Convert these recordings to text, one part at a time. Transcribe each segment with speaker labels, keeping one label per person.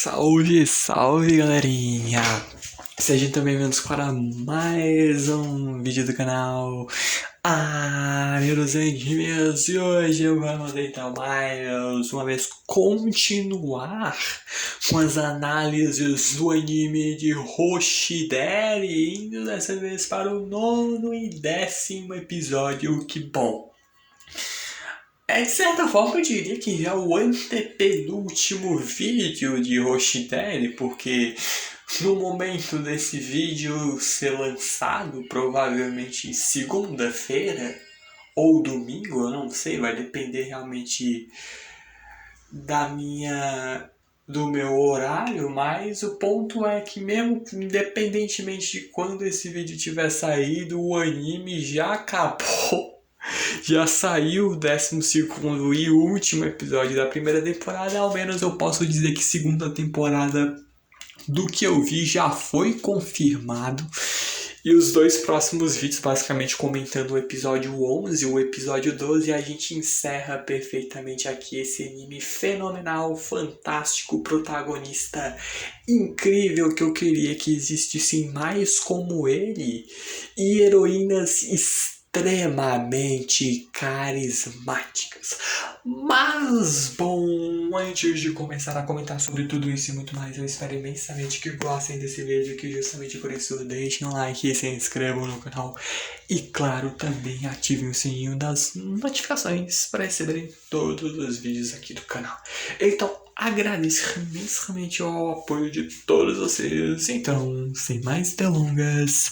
Speaker 1: Salve, salve galerinha! Sejam também bem-vindos para mais um vídeo do canal Arenos Animes. E hoje vamos então mais uma vez continuar com as análises do anime de Hoshideri, indo dessa vez para o 9º e 10º episódio. Que bom! De certa forma eu diria que já é o antepenúltimo vídeo de Hoshideri, porque no momento desse vídeo ser lançado, provavelmente segunda-feira ou domingo, eu não sei, vai depender realmente do meu horário, mas o ponto é que mesmo independentemente de quando esse vídeo tiver saído, o anime já acabou. Já saiu o 12º e último episódio da primeira temporada. Ao menos eu posso dizer que segunda temporada, do que eu vi, já foi confirmado. E os dois próximos vídeos, basicamente comentando o episódio 11 e o episódio 12, a gente encerra perfeitamente aqui esse anime fenomenal, fantástico, protagonista incrível, que eu queria que existissem mais como ele, e heroínas extremamente carismáticas. Mas, bom, antes de começar a comentar sobre tudo isso e muito mais, eu espero imensamente que gostem desse vídeo, que justamente por isso deixem um like e se inscrevam no canal. E claro, também ativem o sininho das notificações para receberem todos os vídeos aqui do canal. Então, agradeço imensamente o apoio de todos vocês. Então, sem mais delongas,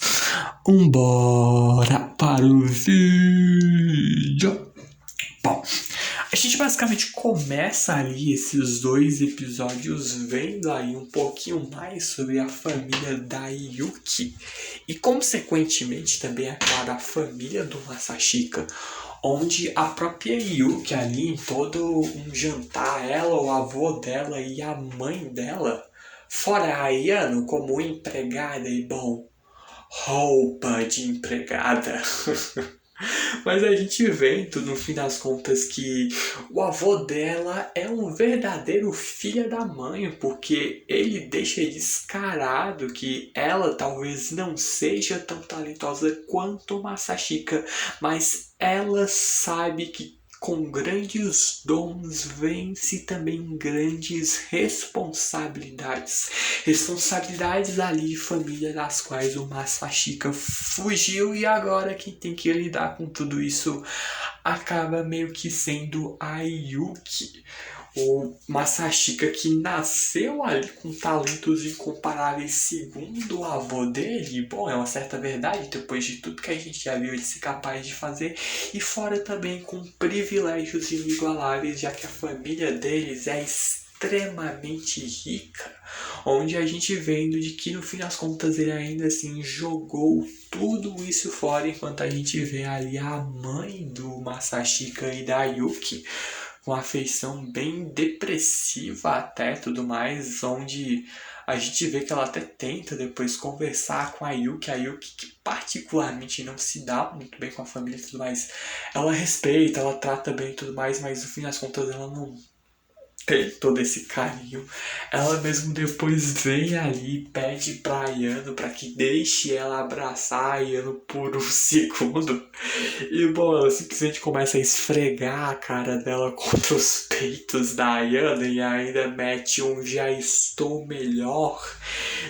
Speaker 1: bora para o vídeo. Bom, a gente basicamente começa ali esses dois episódios vendo aí um pouquinho mais sobre a família da Yuki e consequentemente também, é claro, a família do Masashika, onde a própria Yuki ali em todo um jantar, ela, o avô dela e a mãe dela, fora a Ayano como empregada e, bom, roupa de empregada. Mas a gente vê, no fim das contas, que o avô dela é um verdadeiro filho da mãe, porque ele deixa descarado que ela talvez não seja tão talentosa quanto Masashika, mas ela sabe que com grandes dons vem-se também grandes responsabilidades. Responsabilidades ali, família das quais o Masashika fugiu, e agora quem tem que lidar com tudo isso acaba meio que sendo a Yuki. O Masashika, que nasceu ali com talentos incomparáveis segundo o avô dele, bom, é uma certa verdade depois de tudo que a gente já viu ele ser capaz de fazer, e fora também com privilégios inigualáveis, já que a família deles é extremamente rica, onde a gente vendo de que no fim das contas ele ainda assim jogou tudo isso fora, enquanto a gente vê ali a mãe do Masashika e da Yuki com afeição bem depressiva até, tudo mais, onde a gente vê que ela até tenta depois conversar com a Yuki que particularmente não se dá muito bem com a família e tudo mais. Ela respeita, ela trata bem e tudo mais, mas no fim das contas ela não tem todo esse carinho. Ela mesmo depois vem ali e pede pra Ayano para que deixe ela abraçar a Ayano por um segundo. E bom, ela simplesmente começa a esfregar a cara dela contra os peitos da Ayano e ainda mete um "já estou melhor",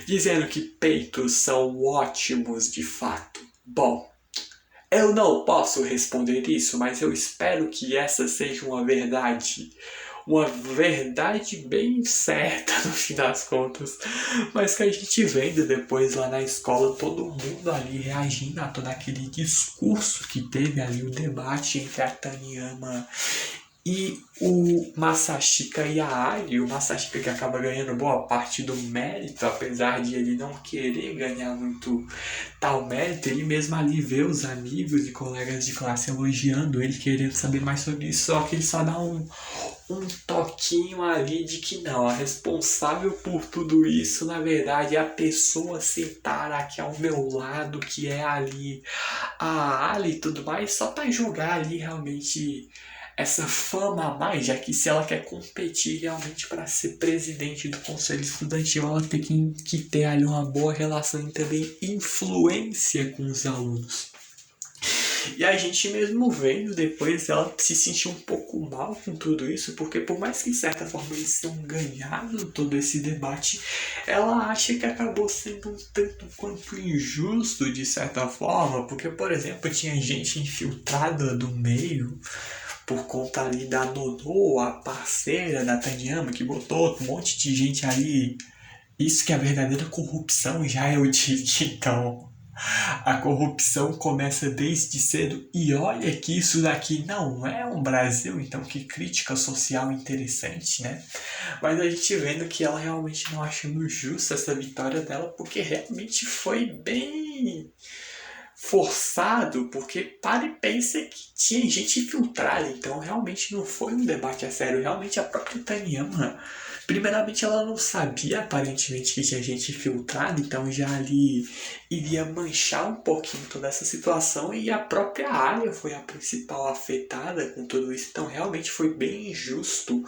Speaker 1: dizendo que peitos são ótimos de fato. Bom, eu não posso responder isso, mas eu espero que essa seja uma verdade bem certa no fim das contas, mas que a gente vendo depois lá na escola, todo mundo ali reagindo a todo aquele discurso que teve ali, o debate entre a Taniyama e o Masashika e a Ari. O Masashika que acaba ganhando boa parte do mérito, apesar de ele não querer ganhar muito tal mérito. Ele mesmo ali vê os amigos e colegas de classe elogiando ele, querendo saber mais sobre isso, só que ele só dá um toquinho ali de que não, a responsável por tudo isso, na verdade, é a pessoa sentada aqui ao meu lado, que é ali a Ali e tudo mais, só pra jogar ali realmente essa fama a mais, já que se ela quer competir realmente para ser presidente do conselho estudantil, ela tem que ter ali uma boa relação e também influência com os alunos. E a gente mesmo vendo depois ela se sentiu um pouco mal com tudo isso, porque por mais que de certa forma eles tenham ganhado todo esse debate, ela acha que acabou sendo um tanto quanto injusto de certa forma, porque, por exemplo, tinha gente infiltrada do meio por conta ali da Nonô, a parceira da Taniyama, que botou um monte de gente ali. Isso que é a verdadeira corrupção, já eu digo, então. A corrupção começa desde cedo e olha que isso daqui não é um Brasil, então que crítica social interessante, né? Mas a gente vendo que ela realmente não achando justa essa vitória dela, porque realmente foi bem forçado, porque para e pensa que tinha gente infiltrada, então realmente não foi um debate a sério, realmente a própria Taniyama, primeiramente ela não sabia aparentemente que tinha gente infiltrada, então já ali iria manchar um pouquinho toda essa situação e a própria Arya foi a principal afetada com tudo isso, então realmente foi bem injusto,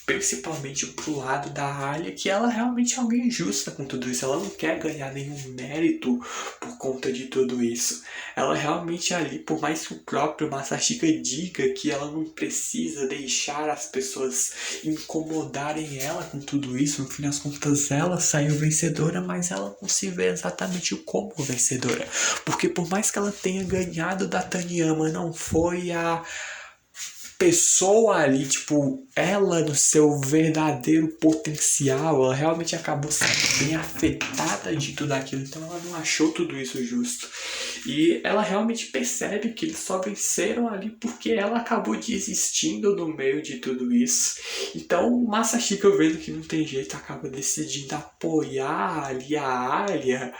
Speaker 1: principalmente pro lado da Arya, que ela realmente é alguém justa com tudo isso. Ela não quer ganhar nenhum mérito por conta de tudo isso. Ela realmente ali, por mais que o próprio Masashika diga que ela não precisa deixar as pessoas incomodarem ela com tudo isso, no fim das contas ela saiu vencedora, mas ela não se vê exatamente como vencedora. Porque por mais que ela tenha ganhado da Taniyama, não foi a pessoa ali, tipo, ela no seu verdadeiro potencial, ela realmente acabou sendo bem afetada de tudo aquilo, então ela não achou tudo isso justo. E ela realmente percebe que eles só venceram ali porque ela acabou desistindo no meio de tudo isso. Então o Masashika, vendo que não tem jeito, acaba decidindo apoiar ali a Arya,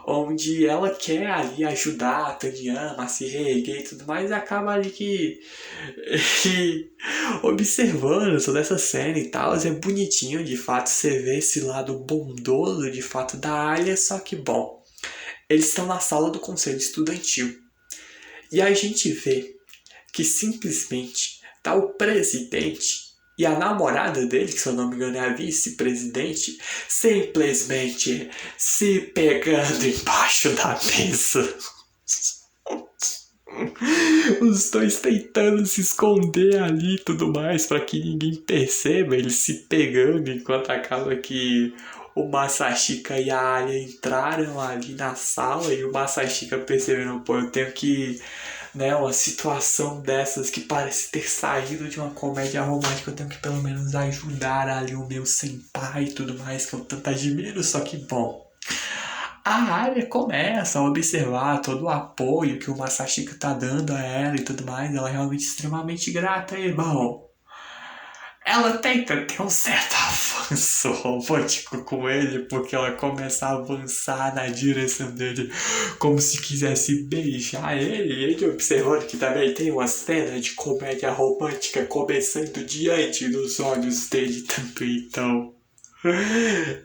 Speaker 1: onde ela quer ali ajudar a Taniyama a se reerguer e tudo mais, e acaba ali que observando toda essa cena e tal, é bonitinho de fato você vê esse lado bondoso de fato da Arya, só que bom, eles estão na sala do conselho estudantil e a gente vê que simplesmente tá o presidente e a namorada dele, que se eu não me engano é a vice-presidente, simplesmente se pegando embaixo da mesa. Os dois tentando se esconder ali e tudo mais para que ninguém perceba, eles se pegando, enquanto acaba que o Masashika e a Arya entraram ali na sala e o Masashika percebendo, pô, eu tenho que, né, uma situação dessas que parece ter saído de uma comédia romântica, eu tenho que pelo menos ajudar ali o meu senpai e tudo mais, que eu tanto admiro, só que bom. A Arya começa a observar todo o apoio que o Masashika tá dando a ela e tudo mais. Ela é realmente extremamente grata, irmão. Ela tenta ter um certo avanço romântico com ele, porque ela começa a avançar na direção dele como se quisesse beijar ele. E ele observando que também tem uma cena de comédia romântica começando diante dos olhos dele também, então.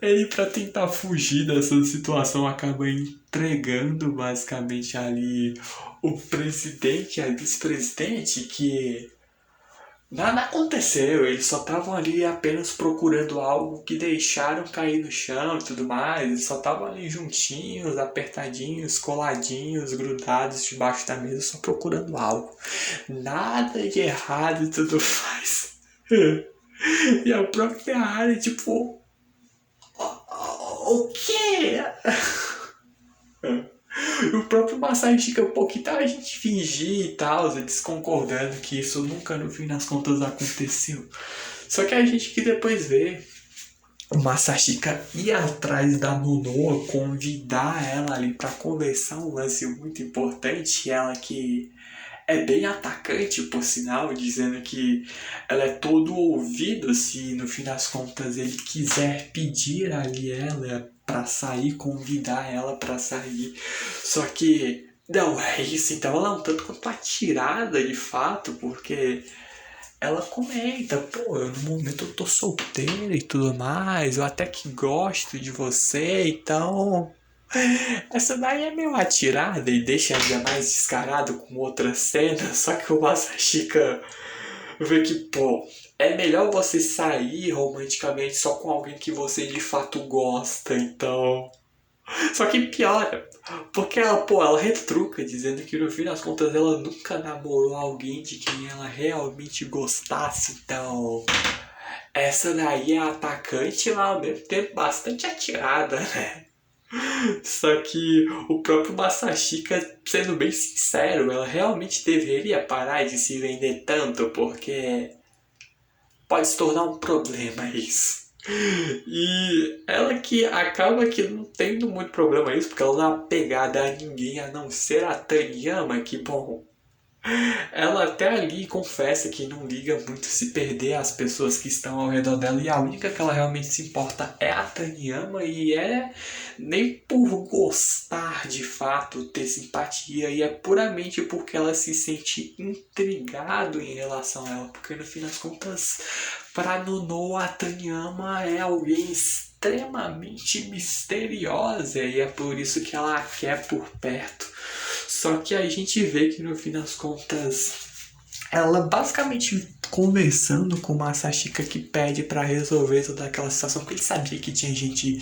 Speaker 1: Ele, pra tentar fugir dessa situação, acaba entregando basicamente ali o presidente e a vice-presidente, que nada aconteceu, eles só estavam ali apenas procurando algo que deixaram cair no chão e tudo mais, eles só estavam ali juntinhos, apertadinhos, coladinhos, grudados debaixo da mesa, só procurando algo. Nada de errado e tudo mais. E a própria área, tipo, o quê? O próprio Masashika, um pouquinho tá a gente fingir e tal, eles concordando que isso nunca no fim das contas aconteceu. Só que a gente que depois vê o Masashika ir atrás da Nonoa, convidar ela ali pra conversar, um lance muito importante, ela que é bem atacante, por sinal, dizendo que ela é todo ouvido se no fim das contas ele quiser pedir ali ela pra sair, convidar ela pra sair. Só que não é isso, então ela é um tanto quanto atirada de fato, porque ela comenta, pô, no momento eu tô solteira e tudo mais, eu até que gosto de você, então essa daí é meio atirada e deixa ainda mais descarado com outra cena, só que o Masashika ver que, pô, é melhor você sair romanticamente só com alguém que você de fato gosta, então. Só que piora, porque ela, pô, ela retruca, dizendo que no fim das contas ela nunca namorou alguém de quem ela realmente gostasse, então. Essa daí é atacante, mas ao mesmo tempo bastante atirada, né? Só que o próprio Masashika, sendo bem sincero, ela realmente deveria parar de se vender tanto, porque pode se tornar um problema isso. E ela que acaba que não tendo muito problema isso, porque ela não é apegada a ninguém a não ser a Taniyama, que bom. Ela até ali confessa que não liga muito se perder as pessoas que estão ao redor dela, e a única que ela realmente se importa é a Taniyama, e é nem por gostar de fato, ter simpatia, e é puramente porque ela se sente intrigado em relação a ela, porque no fim das contas, para Nono, a Taniyama é alguém extremamente misteriosa, e é por isso que ela a quer por perto. Só que a gente vê que no fim das contas, ela basicamente conversando com o Masashika que pede pra resolver toda aquela situação, porque ele sabia que tinha gente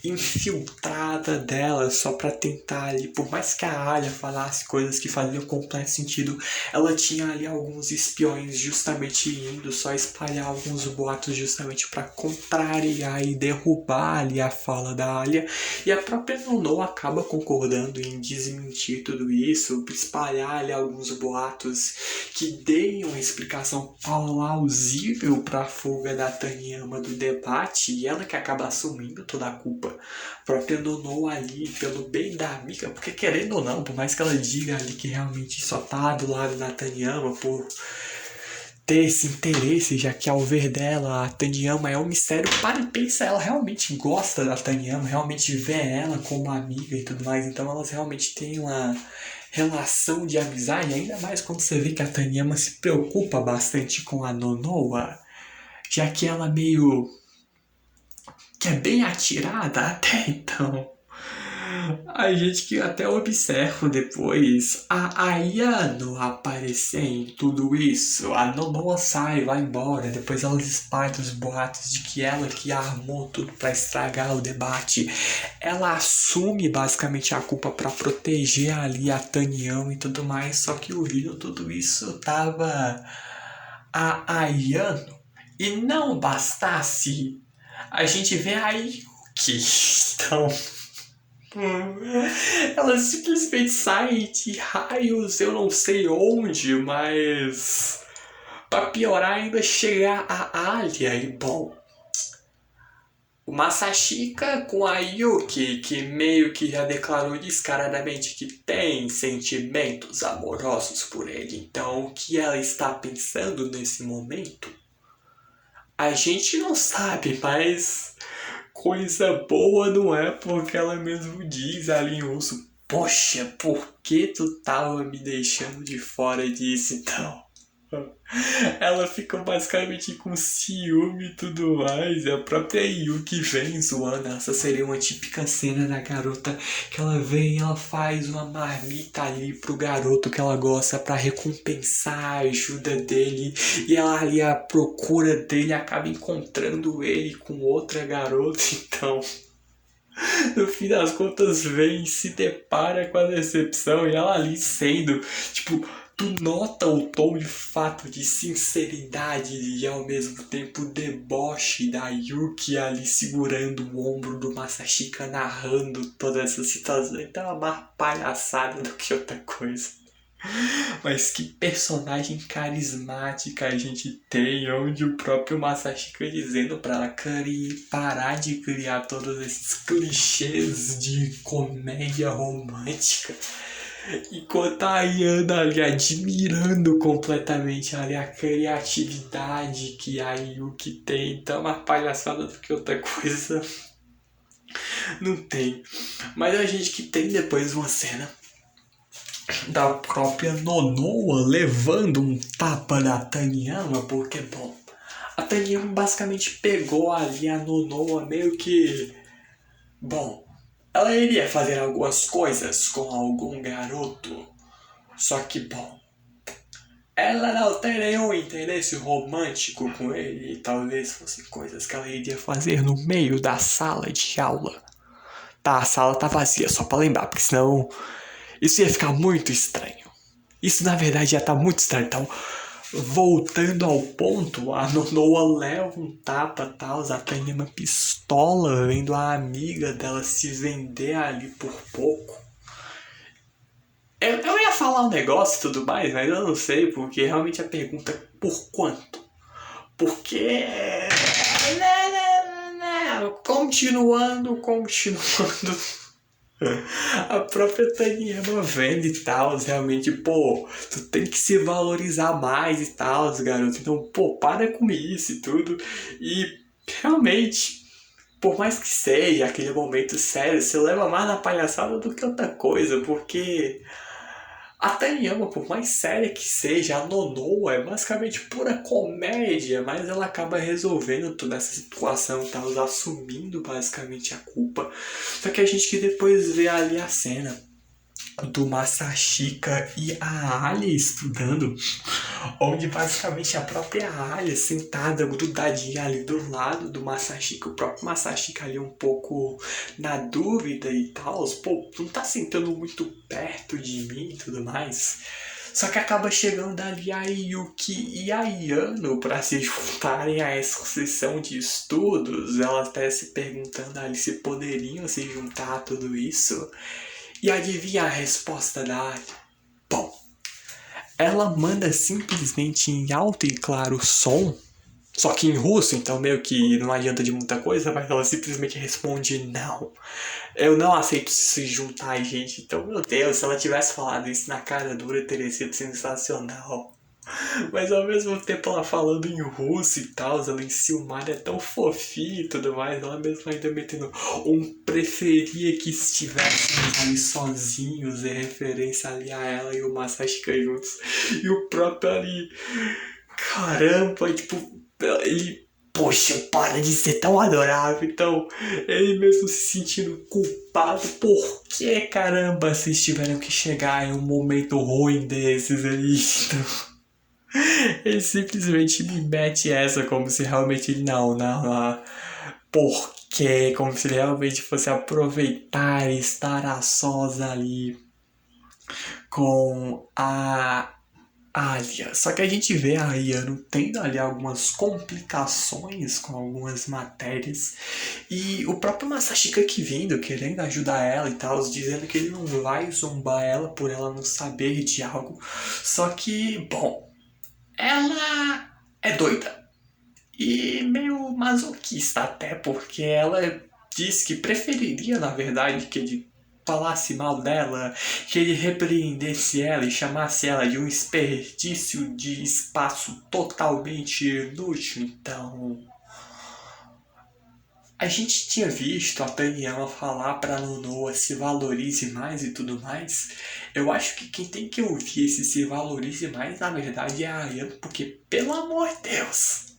Speaker 1: infiltrada dela só pra tentar ali, por mais que a Alha falasse coisas que faziam completo sentido, ela tinha ali alguns espiões justamente indo só espalhar alguns boatos justamente pra contrariar e derrubar ali a fala da Alha, e a própria Nono acaba concordando em desmentir tudo isso, espalhar ali alguns boatos que deem uma explicação plausível para a fuga da Taniyama do debate, e ela que acaba assumindo toda a culpa. A própria Nono ali, pelo bem da amiga, porque querendo ou não, por mais que ela diga ali que realmente só tá do lado da Taniyama por ter esse interesse, já que ao ver dela a Taniyama é um mistério, para e pensa, ela realmente gosta da Taniyama, realmente vê ela como amiga e tudo mais, então elas realmente têm uma relação de amizade, ainda mais quando você vê que a Taniyama se preocupa bastante com a Nonoa, já que ela meio que é bem atirada até então. A gente que até observa depois a Ayano aparecer em tudo isso. A Nonoa sai, vai embora. Depois ela espalha os boatos de que ela que armou tudo pra estragar o debate. Ela assume basicamente a culpa pra proteger ali a Taniyama e tudo mais. Só que ouvindo tudo isso tava a Ayano. E não bastasse, a gente vê a Yuki. Então. Ela simplesmente sai de raios, eu não sei onde, mas pra piorar ainda chegar a Alia e bom. O Masashika com a Yuki, que meio que já declarou descaradamente que tem sentimentos amorosos por ele. Então, o que ela está pensando nesse momento, a gente não sabe, mas coisa boa não é, porque ela mesmo diz ali em Urso, poxa, por que tu tava me deixando de fora disso então? Ela fica basicamente com ciúme e tudo mais. E a própria Yuki vem zoando. Essa seria uma típica cena da garota que ela vem e ela faz uma marmita ali pro garoto que ela gosta pra recompensar a ajuda dele. E ela ali à procura dele acaba encontrando ele com outra garota. Então, no fim das contas, vem e se depara com a decepção. E ela ali sendo, tipo, tu nota o tom de fato de sinceridade e ao mesmo tempo deboche da Yuki ali segurando o ombro do Masashika, narrando toda essa situação. Então é uma palhaçada do que outra coisa. Mas que personagem carismática a gente tem, onde o próprio Masashika dizendo pra ela parar de criar todos esses clichês de comédia romântica. Enquanto a Ayana ali admirando completamente ali a criatividade que a Yuki tem. Então é uma palhaçada do que outra coisa não tem. Mas a gente que tem depois uma cena da própria Nonoa levando um tapa da Taniyama, porque, bom, a Taniyama basicamente pegou ali a Nonoa meio que, bom, ela iria fazer algumas coisas com algum garoto, só que, bom, ela não tem nenhum interesse romântico com ele, e talvez fossem coisas que ela iria fazer no meio da sala de aula. Tá, a sala tá vazia, só pra lembrar, porque senão isso ia ficar muito estranho. Isso na verdade ia tá muito estranho, então voltando ao ponto, a Nonoa leva um tapa, tal, a Tânia uma pistola, vendo a amiga dela se vender ali por pouco. Eu ia falar um negócio e tudo mais, mas eu não sei, porque realmente a pergunta é por quanto? Porque. Continuando. A própria Taniema vendo e tal, realmente, pô, tu tem que se valorizar mais e tal, garoto. Então, pô, para com isso e tudo. E realmente, por mais que seja aquele momento sério, você leva mais na palhaçada do que outra coisa, porque a Taniyama, por mais séria que seja, a Nonoa é basicamente pura comédia, mas ela acaba resolvendo toda essa situação e tal, assumindo basicamente a culpa. Só que a gente que depois vê ali a cena do Masashika e a Alia estudando, onde basicamente a própria Alia sentada, grudadinha ali do lado do Masashika, o próprio Masashika ali um pouco na dúvida e tal, pô, não tá sentando muito perto de mim e tudo mais. Só que acaba chegando ali a Yuki e a Yano para se juntarem a essa sessão de estudos, elas até se perguntando ali se poderiam se juntar a tudo isso. E adivinha a resposta da Alia? Bom, ela manda simplesmente em alto e claro som, só que em russo, então meio que não adianta de muita coisa, mas ela simplesmente responde não. Eu não aceito se juntar a gente. Então, meu Deus, se ela tivesse falado isso na cara dura, teria sido sensacional. Mas ao mesmo tempo ela falando em russo e tal, ela enciumada, é tão fofinha e tudo mais, ela mesmo ainda metendo um preferia que estivéssemos ali sozinhos, em referência ali a ela e o Masashika juntos. E o próprio ali, caramba, tipo, ele, poxa, para de ser tão adorável. Então, ele mesmo se sentindo culpado. Por que, caramba, vocês tiveram que chegar em um momento ruim desses ali? Então, ele simplesmente me mete essa como se realmente ele não. Por quê? Como se ele realmente fosse aproveitar e estar a sós ali com a Alia. Só que a gente vê a Yano tendo ali algumas complicações com algumas matérias. E o próprio Masashika que vindo, querendo ajudar ela e tal, dizendo que ele não vai zombar ela por ela não saber de algo. Só que, bom, ela é doida. E meio masoquista até, porque ela diz que preferiria, na verdade, que ele falasse mal dela, que ele repreendesse ela e chamasse ela de um desperdício de espaço totalmente inútil. Então, a gente tinha visto a Taniyama falar pra Nonoa se valorize mais e tudo mais. Eu acho que quem tem que ouvir esse se valorize mais, na verdade, é a Ayano, porque, pelo amor de Deus,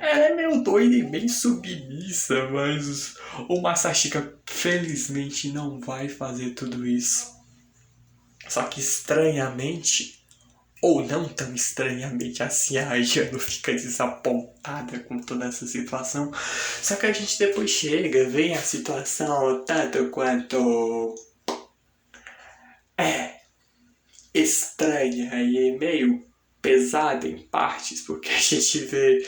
Speaker 1: ela é meio doida e bem submissa, mas o Masashika felizmente não vai fazer tudo isso. Só que estranhamente, ou não tão estranhamente assim, a Ayano fica desapontada com toda essa situação. Só que a gente depois chega, vem a situação tanto quanto é estranha e meio pesada em partes, porque a gente vê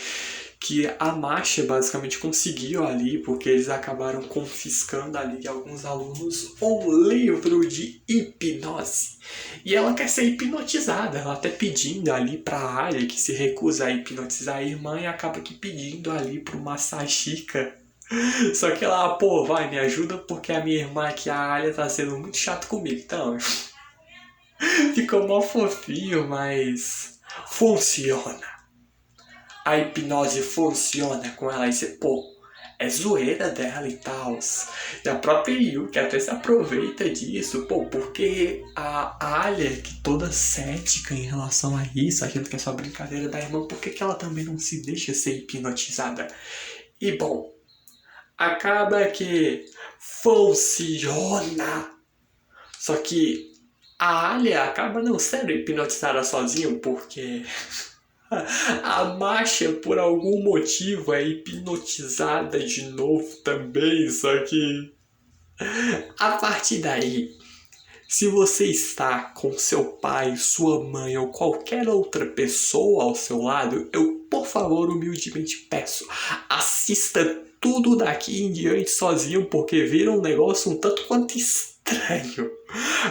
Speaker 1: que a marcha basicamente conseguiu ali, porque eles acabaram confiscando ali de alguns alunos um livro de hipnose. E ela quer ser hipnotizada, ela até pedindo ali pra Alia, que se recusa a hipnotizar a irmã, e acaba que pedindo ali pro Masashika. Só que ela, pô, vai, me ajuda, porque a minha irmã aqui, a Alia, tá sendo muito chato comigo. Então, ficou mó fofinho, mas funciona. A hipnose funciona com ela e você, pô, é zoeira dela e tal. E a própria Yuki até se aproveita disso, pô, porque a Alia, que toda cética em relação a isso, achando que é só brincadeira da irmã, por que ela também não se deixa ser hipnotizada? E bom, acaba que funciona. Só que a Alia acaba não sendo hipnotizada sozinha, porque a Masha, por algum motivo, é hipnotizada de novo também, só que a partir daí, se você está com seu pai, sua mãe ou qualquer outra pessoa ao seu lado, eu, por favor, humildemente peço, assista tudo daqui em diante sozinho, porque vira um negócio um tanto quanto estranho.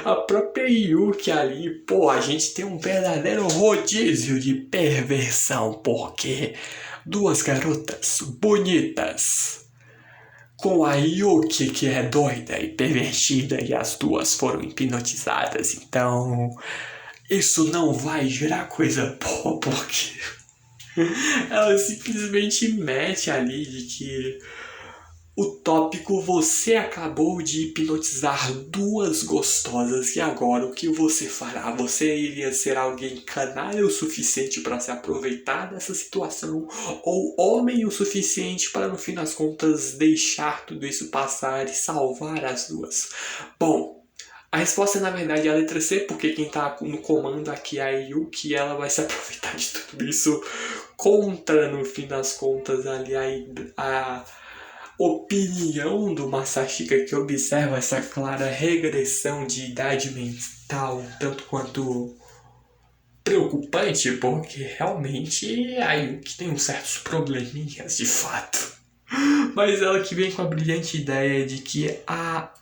Speaker 1: A própria Yuki ali, pô, a gente tem um verdadeiro rodízio de perversão, porque duas garotas bonitas com a Yuki, que é doida e pervertida, e as duas foram hipnotizadas. Então, isso não vai gerar coisa boa, porque ela simplesmente mete ali de que o tópico você acabou de hipnotizar duas gostosas e agora o que você fará? Você iria ser alguém canalha o suficiente para se aproveitar dessa situação ou homem o suficiente para no fim das contas deixar tudo isso passar e salvar as duas? Bom, a resposta é na verdade a letra C, porque quem tá no comando aqui é a Yuki, ela vai se aproveitar de tudo isso contra no fim das contas ali a opinião do Masashika, que observa essa clara regressão de idade mental, tanto quanto preocupante, porque realmente a Yuki tem uns certos probleminhas de fato. Mas ela que vem com a brilhante ideia de que a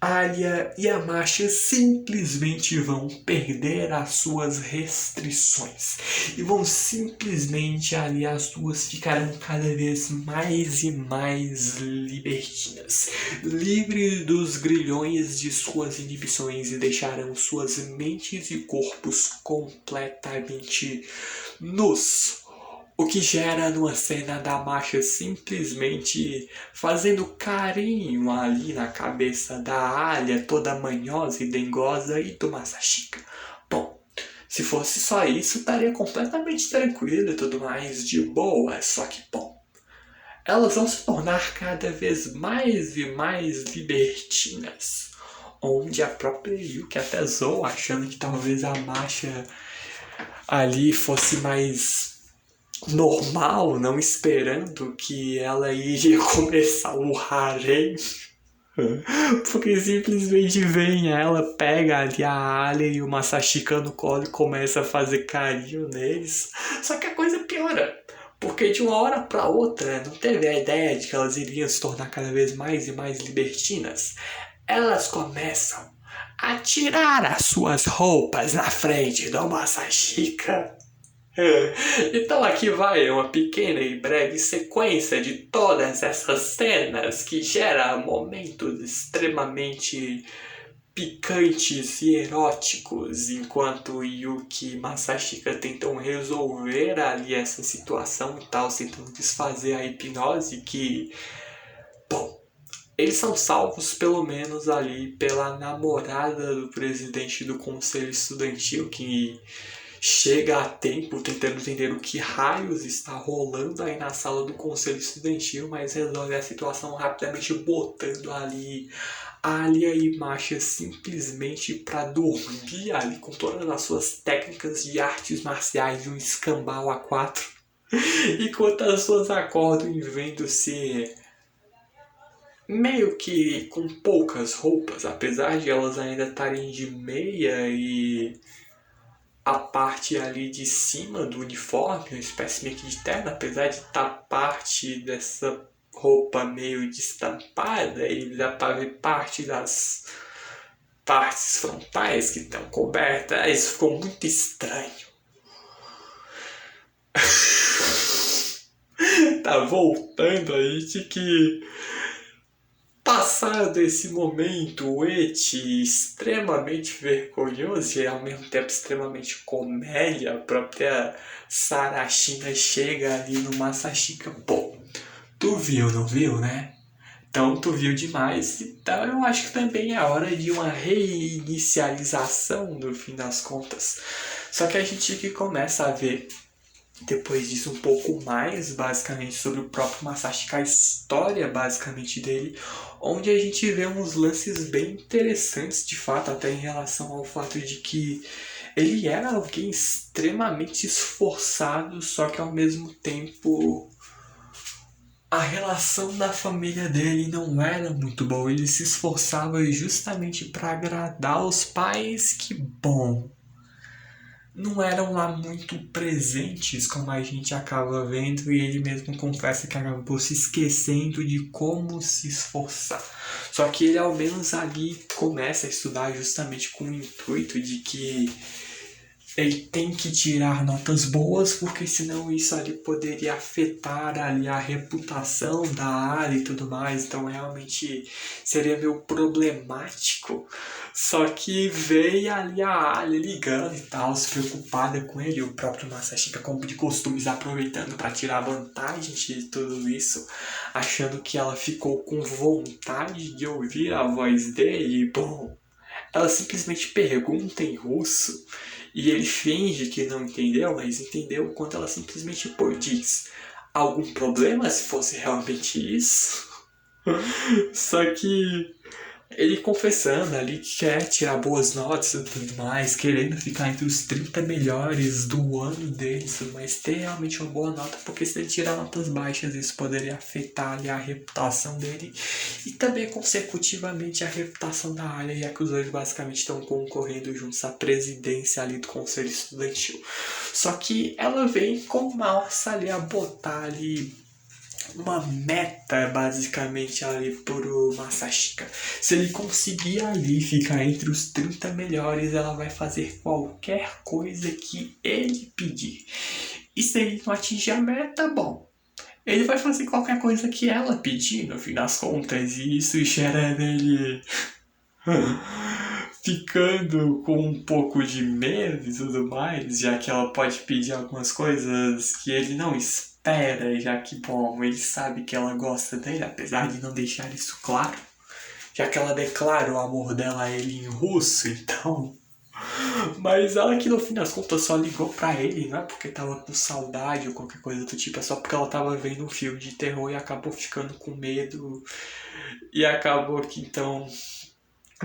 Speaker 1: Alia e a Masha simplesmente vão perder as suas restrições e vão simplesmente ali as duas ficarão cada vez mais e mais libertinas, livres dos grilhões de suas inibições e deixarão suas mentes e corpos completamente nus. O que gera numa cena da Masha simplesmente fazendo carinho ali na cabeça da Alia, toda manhosa e dengosa, e do Masashika. Bom, se fosse só isso, estaria completamente tranquilo e tudo mais de boa, só que, bom, elas vão se tornar cada vez mais e mais libertinas, onde a própria Yuki até zoa, achando que talvez a Masha ali fosse mais normal, não esperando que ela iria começar o harém. Porque simplesmente vem ela, pega ali a Alia e o Masashika no colo e começa a fazer carinho neles. Só que a coisa piora, porque de uma hora pra outra não teve a ideia de que elas iriam se tornar cada vez mais e mais libertinas. Elas começam a tirar as suas roupas na frente do Masashika. Então aqui vai uma pequena e breve sequência de todas essas cenas que gera momentos extremamente picantes e eróticos enquanto Yuki e Masashika tentam resolver ali essa situação e tal, tentando desfazer a hipnose que, bom, eles são salvos pelo menos ali pela namorada do presidente do conselho estudantil que chega a tempo tentando entender o que raios está rolando aí na sala do conselho estudantil, mas resolve a situação rapidamente botando ali Alia e Masha simplesmente para dormir ali com todas as suas técnicas de artes marciais de um escambau A4. Enquanto as duas acordam e vendo-se meio que com poucas roupas, apesar de elas ainda estarem de meia e a parte ali de cima do uniforme, uma espécie meio que de terno, apesar de estar parte dessa roupa meio destampada e dá para ver parte das partes frontais que estão cobertas. Isso ficou muito estranho. Tá voltando aí de que passado esse momento extremamente vergonhoso e ao mesmo tempo extremamente comédia, a própria Sarashina chega ali no Masashika. Pô, tu viu, não viu, né? Então tu viu demais, então eu acho que também é hora de uma reinicialização no fim das contas. Só que a gente que começa a ver Depois disso, um pouco mais, basicamente, sobre o próprio Masashika, a história, basicamente, dele, onde a gente vê uns lances bem interessantes, de fato, até em relação ao fato de que ele era alguém extremamente esforçado, só que ao mesmo tempo a relação da família dele não era muito boa. Ele se esforçava justamente para agradar os pais, que bom, não eram lá muito presentes, como a gente acaba vendo, e ele mesmo confessa que acabou se esquecendo de como se esforçar. Só que ele ao menos ali começa a estudar justamente com o intuito de que ele tem que tirar notas boas, porque senão isso ali poderia afetar ali a reputação da área e tudo mais, então realmente seria meio problemático. Só que veio ali a área ligando e tal, se preocupada com ele, o próprio Masashika, como de costumes, aproveitando para tirar vantagem de tudo isso, achando que ela ficou com vontade de ouvir a voz dele. E, bom, ela simplesmente pergunta em russo e ele finge que não entendeu, mas entendeu quando ela simplesmente diz: algum problema se fosse realmente isso? Só que ele confessando ali que quer tirar boas notas e tudo mais, querendo ficar entre os 30 melhores do ano dele, mas ter realmente uma boa nota, porque se ele tirar notas baixas, isso poderia afetar ali a reputação dele e também, consecutivamente, a reputação da área, já que os dois basicamente estão concorrendo juntos à presidência ali do conselho estudantil. Só que ela vem com massa ali a botar ali uma meta, basicamente, ali pro Masashika. Se ele conseguir ali ficar entre os 30 melhores, ela vai fazer qualquer coisa que ele pedir. E se ele não atingir a meta, bom, ele vai fazer qualquer coisa que ela pedir, no fim das contas. E isso gera nele ficando com um pouco de medo e tudo mais, já que ela pode pedir algumas coisas que ele não espera, já que, bom, ele sabe que ela gosta dele, apesar de não deixar isso claro, já que ela declara o amor dela a ele em russo, então. Mas ela que no fim das contas só ligou pra ele, não é porque tava com saudade ou qualquer coisa do tipo, é só porque ela tava vendo um filme de terror e acabou ficando com medo. E acabou que então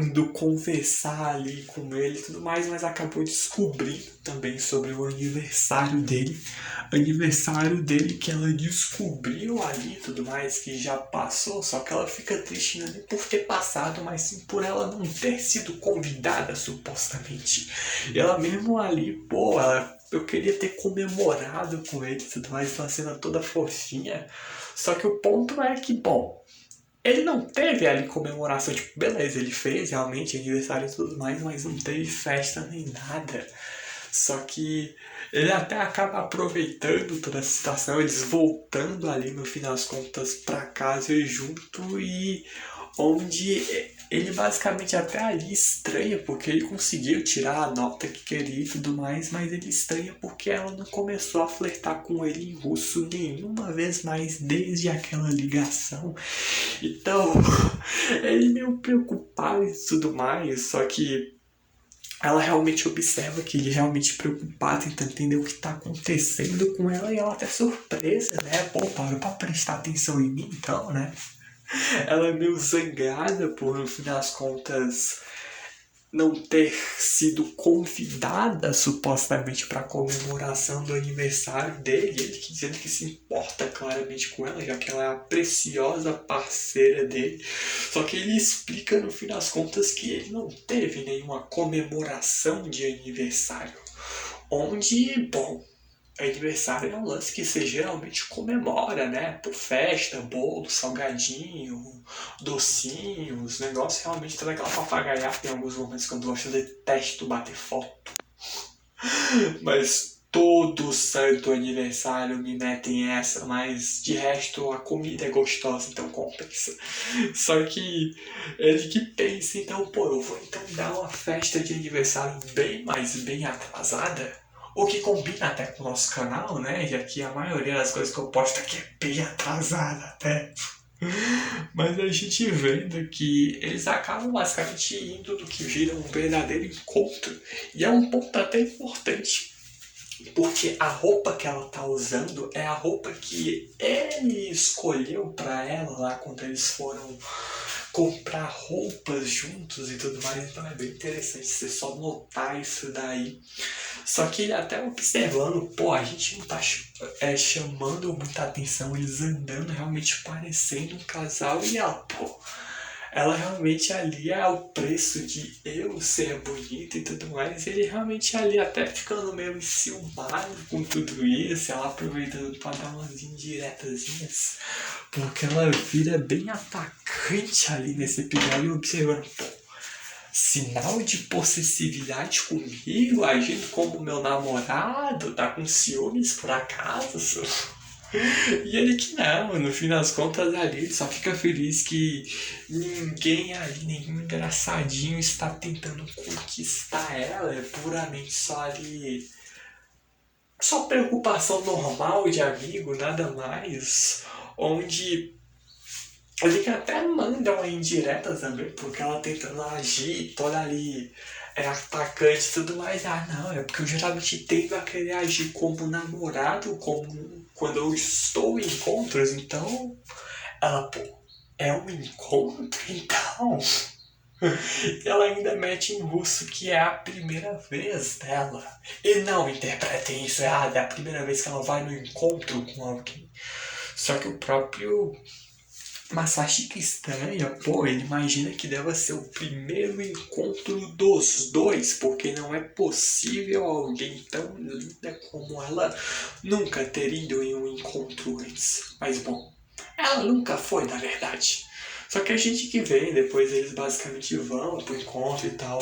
Speaker 1: indo conversar ali com ele e tudo mais, mas acabou descobrindo também sobre o aniversário dele. Aniversário dele que ela descobriu ali e tudo mais, que já passou, só que ela fica triste não é nem por ter passado, mas sim por ela não ter sido convidada, supostamente. E ela mesmo ali, pô, eu queria ter comemorado com ele e tudo mais, uma cena toda fofinha. Só que o ponto é que, bom, ele não teve ali comemoração, tipo, beleza, ele fez realmente aniversário e tudo mais, mas não teve festa nem nada. Só que ele até acaba aproveitando toda a situação, eles voltando ali no fim das contas pra casa junto, e onde ele basicamente até ali estranha, porque ele conseguiu tirar a nota que queria e tudo mais, mas ele estranha porque ela não começou a flertar com ele em russo nenhuma vez mais desde aquela ligação. Então, ele meio preocupado e tudo mais, só que ela realmente observa que ele é realmente preocupado, tentando entender o que está acontecendo com ela, e ela até surpresa, né? Pô, parou pra prestar atenção em mim então, né? Ela é meio zangada por, no fim das contas, não ter sido convidada supostamente para a comemoração do aniversário dele. Ele dizendo que se importa claramente com ela, já que ela é a preciosa parceira dele. Só que ele explica no fim das contas que ele não teve nenhuma comemoração de aniversário. Onde, bom, aniversário é um lance que você geralmente comemora, né? Por festa, bolo, salgadinho, docinhos, negócio realmente toda aquela papagaiada em alguns momentos quando eu detesto bater foto. Mas todo santo aniversário me metem essa, mas de resto a comida é gostosa, então compensa. Só que ele que pensa, então, pô, eu vou então dar uma festa de aniversário bem, mas bem atrasada. O que combina até com o nosso canal, né? Já que a maioria das coisas que eu posto aqui é bem atrasada até. Mas a gente vendo que eles acabam basicamente indo do que vira um verdadeiro encontro. E é um ponto até importante. Porque a roupa que ela tá usando é a roupa que ele escolheu pra ela lá quando eles foram comprar roupas juntos e tudo mais. Então é bem interessante você só notar isso daí. Só que ele até observando, pô, a gente não tá chamando muita atenção, eles andando realmente parecendo um casal e ela, pô, ela realmente ali é o preço de eu ser bonita e tudo mais. Ele realmente ali até ficando meio enciumado com tudo isso, ela aproveitando pra dar umas indiretazinhas, porque ela vira bem atacante ali nesse episódio, observando, pô, sinal de possessividade comigo, agindo como meu namorado, tá com ciúmes por acaso? E ele que não, no fim das contas ali ele só fica feliz que ninguém ali, nenhum engraçadinho está tentando conquistar ela, é puramente só ali, só preocupação normal de amigo, nada mais, onde ele que até manda uma indireta também, porque ela tentando agir toda ali, atacante e tudo mais. Ah, não, é porque eu geralmente tendo a querer agir como namorado, como quando eu estou em encontros, então. Ela, pô, é um encontro então? Ela ainda mete em russo que é a primeira vez dela. E não interpretem isso errado, é a primeira vez que ela vai no encontro com alguém. Só que o próprio Masashika estranha, pô, ele imagina que deva ser o primeiro encontro dos dois, porque não é possível alguém tão linda como ela nunca ter ido em um encontro antes. Mas bom, ela nunca foi, na verdade. Só que a gente que vê, depois eles basicamente vão pro encontro e tal,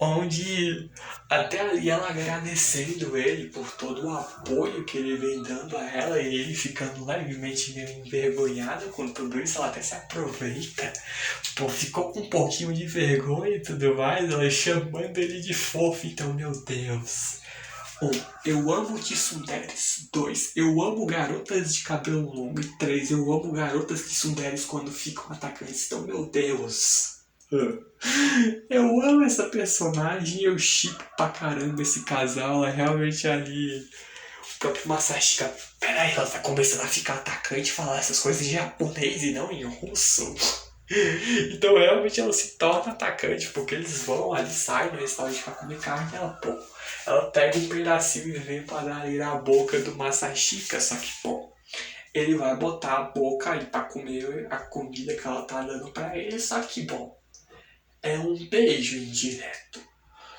Speaker 1: onde até ali ela agradecendo ele por todo o apoio que ele vem dando a ela e ele ficando levemente meio envergonhado com tudo isso, ela até se aproveita, pô, ficou com um pouquinho de vergonha e tudo mais, ela chamando ele de fofo, então meu Deus. 1. Eu amo tsunderes. 2. Eu amo garotas de cabelo longo. E 3. Eu amo garotas tsunderes quando ficam atacantes. Então, meu Deus. Eu amo essa personagem, eu shippo pra caramba esse casal, é realmente ali. O próprio Masashika, peraí, ela tá começando a ficar atacante e falar essas coisas em japonês e não em russo. Então realmente ela se torna atacante, porque eles vão ali, saem no restaurante pra comer carne e ela, pô, ela pega um pedacinho e vem pra dar ali na boca do Masashika, só que, pô, ele vai botar a boca aí pra comer a comida que ela tá dando pra ele, só que, bom, é um beijo indireto.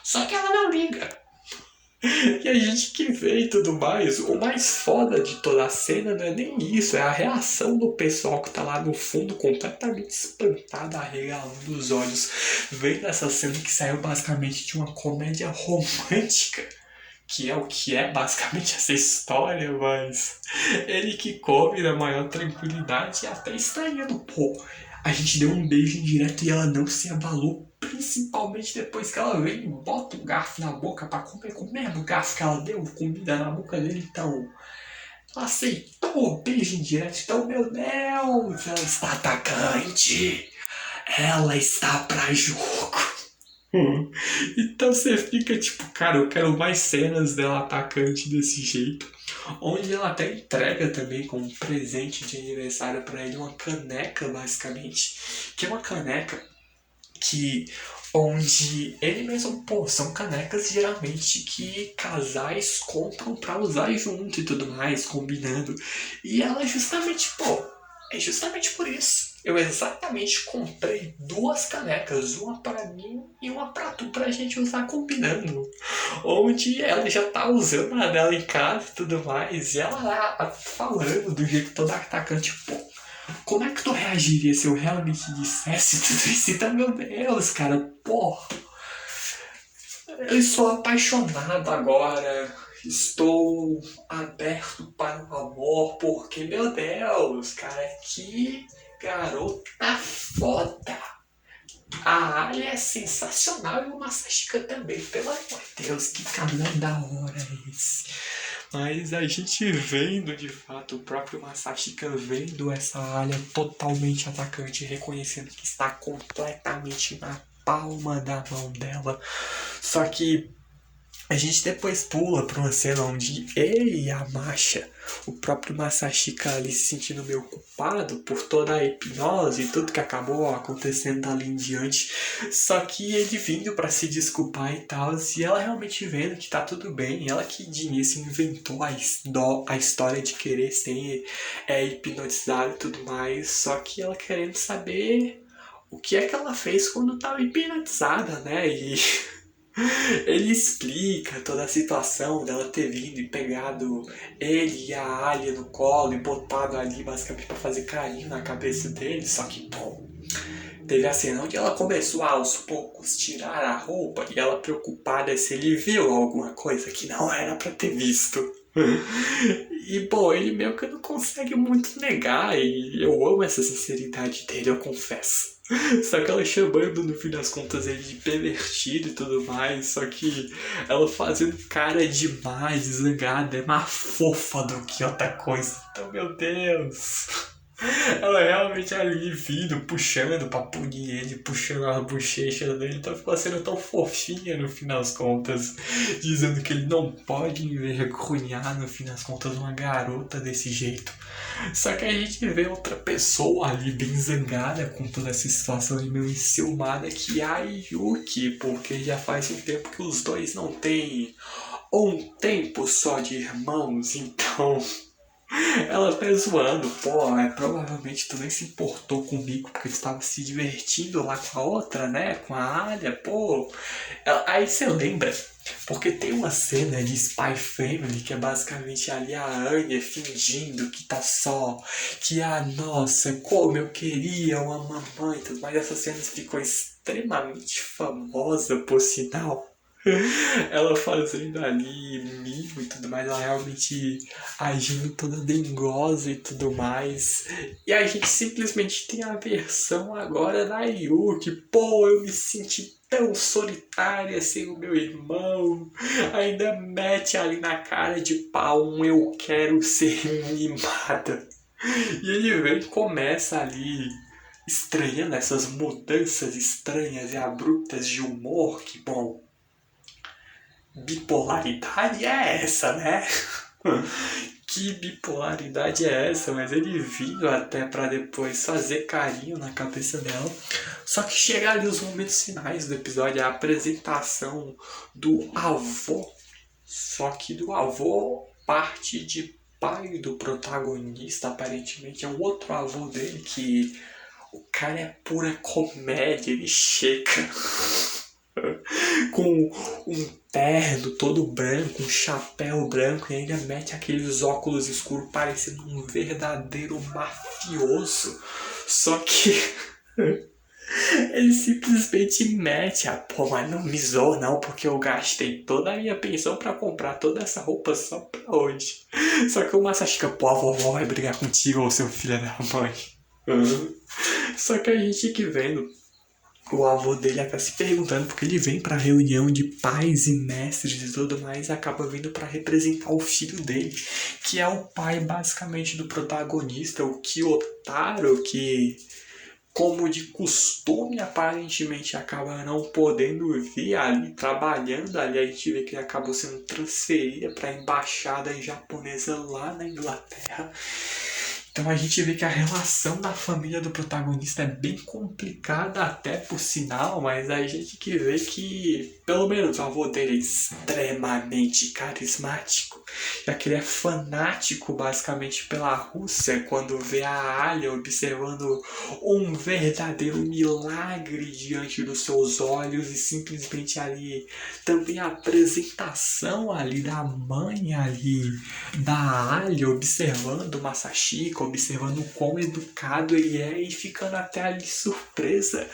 Speaker 1: Só que ela não liga. E a gente que vê e tudo mais, o mais foda de toda a cena não é nem isso, é a reação do pessoal que tá lá no fundo completamente espantada, arregalando os olhos, vendo essa cena que saiu basicamente de uma comédia romântica, que é o que é basicamente essa história, mas ele que come na maior tranquilidade e até estranhando, pô, a gente deu um beijo indireto e ela não se abalou, principalmente depois que ela vem e bota um garfo na boca pra comer com o mesmo garfo que ela deu comida na boca dele, então ela aceitou o beijo indireto, então meu Deus, ela está atacante, ela está pra jogo. Então você fica tipo, cara, eu quero mais cenas dela atacante desse jeito. Onde ela até entrega também como presente de aniversário pra ele uma caneca, basicamente. Que é uma caneca que onde ele mesmo, pô, são canecas geralmente que casais compram pra usar junto e tudo mais, combinando. E ela justamente, pô, é justamente por isso. Eu exatamente comprei 2 canecas, uma pra mim e uma pra tu, pra gente usar combinando. Onde ela já tá usando a dela em casa e tudo mais, e ela lá falando do jeito todo atacante, pô, como é que tu reagiria se eu realmente dissesse tudo isso? Então, meu Deus, cara, porra. Eu estou apaixonado agora. Estou aberto para o amor, porque, meu Deus, cara, que garota foda. A Alia é sensacional e o Masashika também, pelo amor de Deus, que cabelo da hora é esse. Mas a gente vendo de fato, o próprio Masashika vendo essa Alia totalmente atacante, reconhecendo que está completamente na palma da mão dela. Só que A gente depois pula pra uma cena onde ele e a Masha, o próprio Masashika ali se sentindo meio culpado por toda a hipnose e tudo que acabou acontecendo dali em diante. Só que ele vindo pra se desculpar e tal, e ela realmente vendo que tá tudo bem. Ela que de início inventou a história de querer ser hipnotizada e tudo mais. Só que ela querendo saber o que é que ela fez quando tava hipnotizada, né? E ele explica toda a situação dela ter vindo e pegado ele e a Alia no colo e botado ali basicamente pra fazer carinho na cabeça dele. Só que, bom, teve a cena onde ela começou a, aos poucos, tirar a roupa e ela preocupada se ele viu alguma coisa que não era pra ter visto. E, bom, ele meio que não consegue muito negar e eu amo essa sinceridade dele, eu confesso. Só que ela chamando, no fim das contas, ele de pervertido e tudo mais. Só que ela fazendo cara demais, zangada, é mais fofa do que outra coisa. Então, meu Deus. Ela realmente ali vindo, puxando pra punir ele, puxando a bochecha dele. Então ficou sendo tão fofinha no fim das contas. Dizendo que ele não pode envergonhar, no fim das contas, uma garota desse jeito. Só que a gente vê outra pessoa ali bem zangada com toda essa situação e meio enciumada, que é a Yuki, porque já faz um tempo que os dois não têm um tempo só de irmãos, então ela tá zoando, pô, provavelmente tu nem se importou comigo porque tu estava se divertindo lá com a outra, né, com a Alia, pô. Aí você lembra, porque tem uma cena de Spy Family que é basicamente ali a Anya fingindo que tá só, que nossa, como eu queria uma mamãe e tudo mais. Essa cena ficou extremamente famosa, por sinal. Ela fazendo ali mimo e tudo mais, ela realmente agindo toda dengosa e tudo mais. E a gente simplesmente tem a versão agora da Yuki. Pô, eu me senti tão solitária sem o meu irmão. Ainda mete ali na cara de pau um eu quero ser mimada. E ele vem e começa ali estranhando essas mudanças estranhas e abruptas de humor que, bom, bipolaridade é essa, né? Que bipolaridade é essa? Mas ele vindo até pra depois fazer carinho na cabeça dela. Só que chega ali os momentos finais do episódio, a apresentação do avô. Só que do avô parte de pai do protagonista, aparentemente é um outro avô dele que o cara é pura comédia, ele chega com um terno todo branco, um chapéu branco e ainda mete aqueles óculos escuros parecendo um verdadeiro mafioso. Só que ele simplesmente mete pô, mas não me zoa não, porque eu gastei toda a minha pensão pra comprar toda essa roupa só pra hoje. Só que o Masashika, pô, a vovó vai brigar contigo, ou seu filho da mãe. Só que a gente que vendo o avô dele acaba se perguntando porque ele vem pra reunião de pais e mestres e tudo mais e acaba vindo pra representar o filho dele, que é o pai basicamente do protagonista, o Kiyotaro, que como de costume aparentemente acaba não podendo vir ali, trabalhando ali, a gente vê que ele acabou sendo transferido para a embaixada japonesa lá na Inglaterra. Então a gente vê que a relação da família do protagonista é bem complicada até por sinal, mas a gente que vê que pelo menos o avô dele é extremamente carismático, já que ele é fanático basicamente pela Rússia quando vê a Alia observando um verdadeiro milagre diante dos seus olhos e simplesmente ali também a apresentação ali da mãe ali da Alia observando o Masashika, observando o quão educado ele é e ficando até ali surpresa.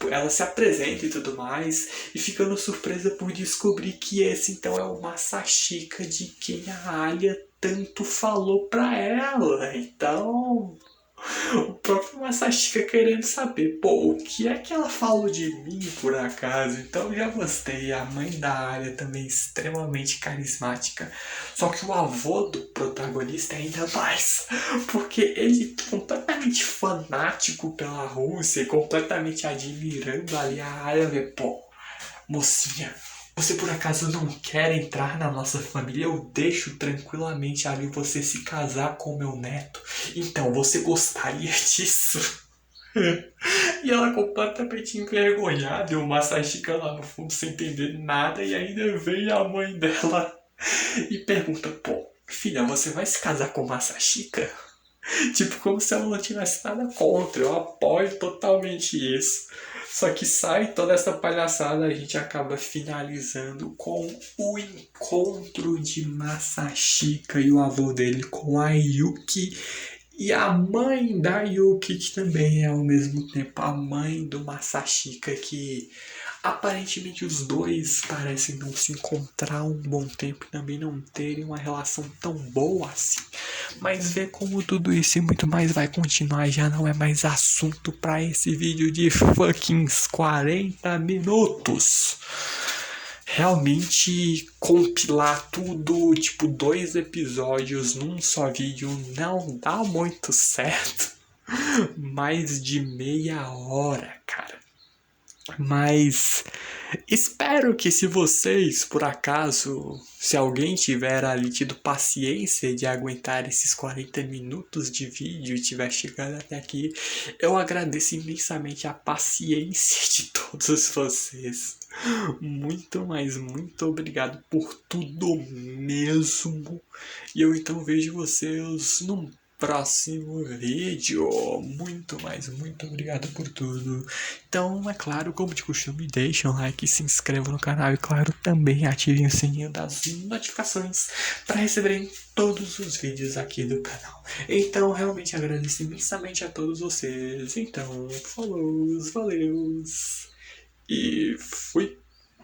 Speaker 1: Ela se apresenta e tudo mais, e ficando surpresa por descobrir que esse então é o Masashika de quem a Alia tanto falou pra ela. Então, o próprio Masashika querendo saber, pô, o que é que ela falou de mim por acaso? Então já gostei. A mãe da Arya também extremamente carismática. Só que o avô do protagonista é ainda mais, porque ele é completamente fanático pela Rússia, completamente admirando ali a Arya, pô, mocinha, Você por acaso não quer entrar na nossa família? Eu deixo tranquilamente ali você se casar com meu neto. Então, você gostaria disso? E ela completamente envergonhada, e o Masashika lá no fundo sem entender nada, e ainda vem a mãe dela e pergunta, pô, filha, você vai se casar com o Masashika? Tipo, como se ela não tivesse nada contra. Eu apoio totalmente isso. Só que sai toda essa palhaçada, a gente acaba finalizando com o encontro de Masashika e o avô dele com a Yuki e a mãe da Yuki, que também é ao mesmo tempo a mãe do Masashika, que aparentemente os dois parecem não se encontrar um bom tempo e também não terem uma relação tão boa assim. Mas ver como tudo isso e muito mais vai continuar já não é mais assunto para esse vídeo de fucking 40 minutos. Realmente compilar tudo, tipo 2 episódios num só vídeo não dá muito certo. Mais de meia hora, cara. Mas espero que se vocês, por acaso, se alguém tiver ali tido paciência de aguentar esses 40 minutos de vídeo e tiver chegado até aqui, eu agradeço imensamente a paciência de todos vocês. Muito, mas muito obrigado por tudo mesmo. E eu então vejo vocês num próximo vídeo. Muito, mas muito obrigado por tudo. Então, é claro, como de costume, deixem um like, se inscrevam no canal e, claro, também ativem o sininho das notificações para receberem todos os vídeos aqui do canal. Então, realmente agradeço imensamente a todos vocês. Então, falou, valeu e fui!